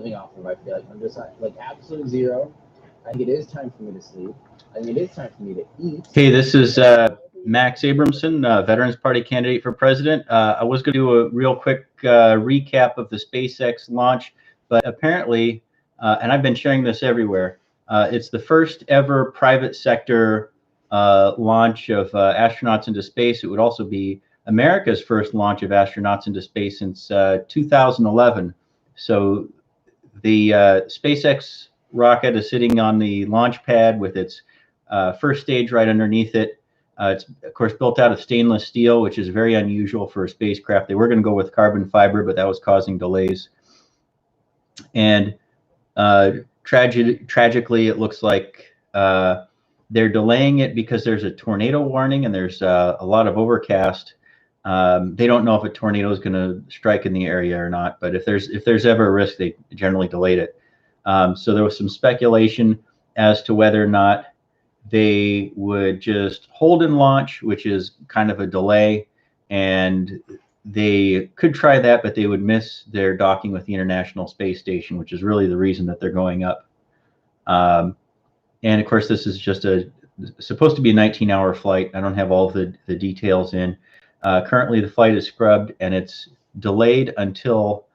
living off of. I feel like I'm just like absolute zero. I think it is time for me to sleep. I think it is time for me to eat. Hey, this is Max Abramson, Veterans Party candidate for president. I was going to do a real quick recap of the SpaceX launch, but apparently, and I've been sharing this everywhere, it's the first ever private sector launch of astronauts into space. It would also be America's first launch of astronauts into space since 2011. So the SpaceX rocket is sitting on the launch pad with its first stage right underneath it. It's, of course, built out of stainless steel, which is very unusual for a spacecraft. They were going to go with carbon fiber, but that was causing delays. And tragically, it looks like they're delaying it because there's a tornado warning and there's a lot of overcast. They don't know if a tornado is going to strike in the area or not, but if there's ever a risk, they generally delayed it. So there was some speculation as to whether or not they would just hold and launch, which is kind of a delay, and they could try that, but they would miss their docking with the International Space Station, which is really the reason that they're going up. And of course, this is just supposed to be a 19-hour flight. I don't have all of the details in. Currently, the flight is scrubbed, and it's delayed until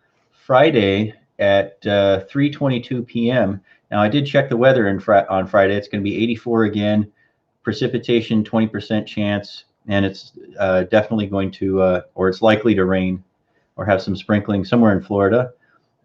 Friday at 3:22 p.m. Now, I did check the weather on Friday. It's going to be 84 again, precipitation 20% chance, and it's definitely going to, or it's likely to rain or have some sprinkling somewhere in Florida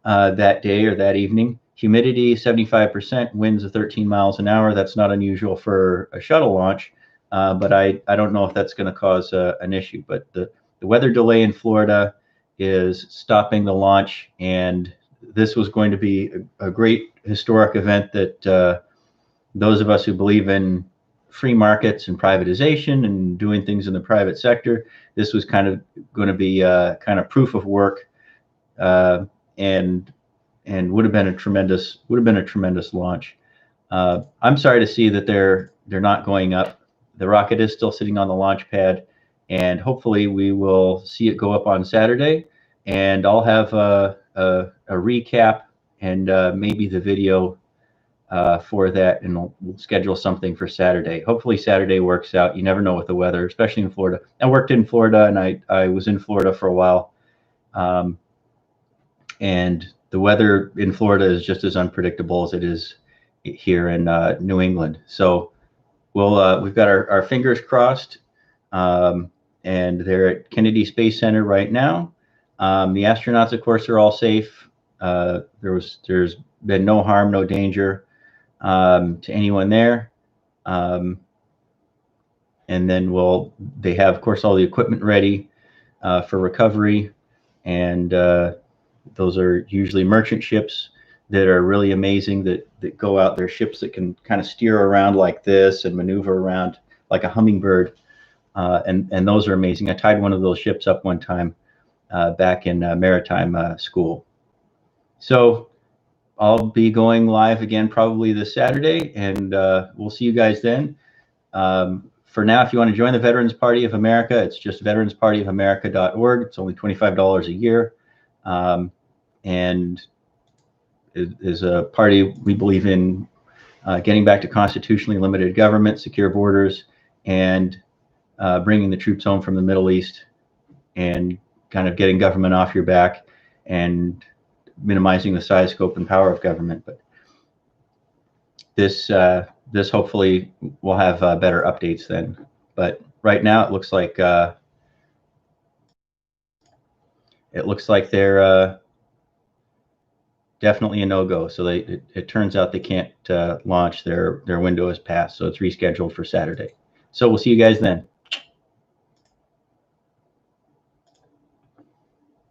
that day or that evening. Humidity 75%, winds of 13 miles an hour. That's not unusual for a shuttle launch, but I don't know if that's going to cause an issue. But the weather delay in Florida is stopping the launch, and this was going to be a great historic event that those of us who believe in free markets and privatization and doing things in the private sector, this was kind of going to be kind of proof of work, and would have been a tremendous launch. I'm sorry to see that they're not going up. The rocket is still sitting on the launch pad, and hopefully we will see it go up on Saturday, and I'll have a recap and maybe the video for that, and we'll schedule something for Saturday. Hopefully Saturday works out. You never know with the weather, especially in Florida. I worked in Florida, and I was in Florida for a while, and the weather in Florida is just as unpredictable as it is here in New England. So we've got our fingers crossed, and they're at Kennedy Space Center right now. The astronauts, of course, are all safe. There's been no harm, no danger to anyone there. And then they have, of course, all the equipment ready for recovery. And those are usually merchant ships that are really amazing, that go out. They're ships that can kind of steer around like this and maneuver around like a hummingbird. And those are amazing. I tied one of those ships up one time back in maritime school. So I'll be going live again probably this Saturday, and we'll see you guys then. For now, if you want to join the Veterans Party of America, it's just veteranspartyofamerica.org. It's only $25 a year, and it is a party we believe in getting back to constitutionally limited government, secure borders, and bringing the troops home from the Middle East, and kind of getting government off your back and minimizing the size, scope, and power of government. But this hopefully will have better updates then. But right now it looks like they're definitely a no-go. So it turns out they can't launch. Their window has passed, so it's rescheduled for Saturday. So we'll see you guys then.